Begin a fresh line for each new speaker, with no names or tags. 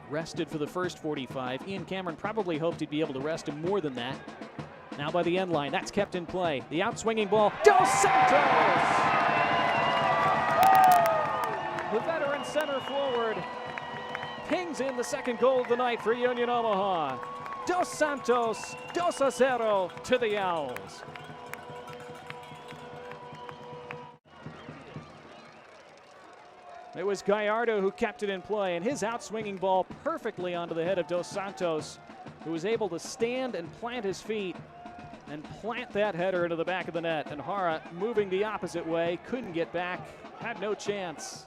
rested for the first 45. Ian Cameron probably hoped he'd be able to rest him more than that. Now by the end line, that's kept in play. The outswinging ball, Dos Santos! The veteran center forward pings in the second goal of the night for Union Omaha. Dos Santos, 2-0 to the Owls. It was Gallardo who kept it in play, and his outswinging ball perfectly onto the head of Dos Santos, who was able to stand and plant his feet and plant that header into the back of the net. And Hara, moving the opposite way, couldn't get back, had no chance.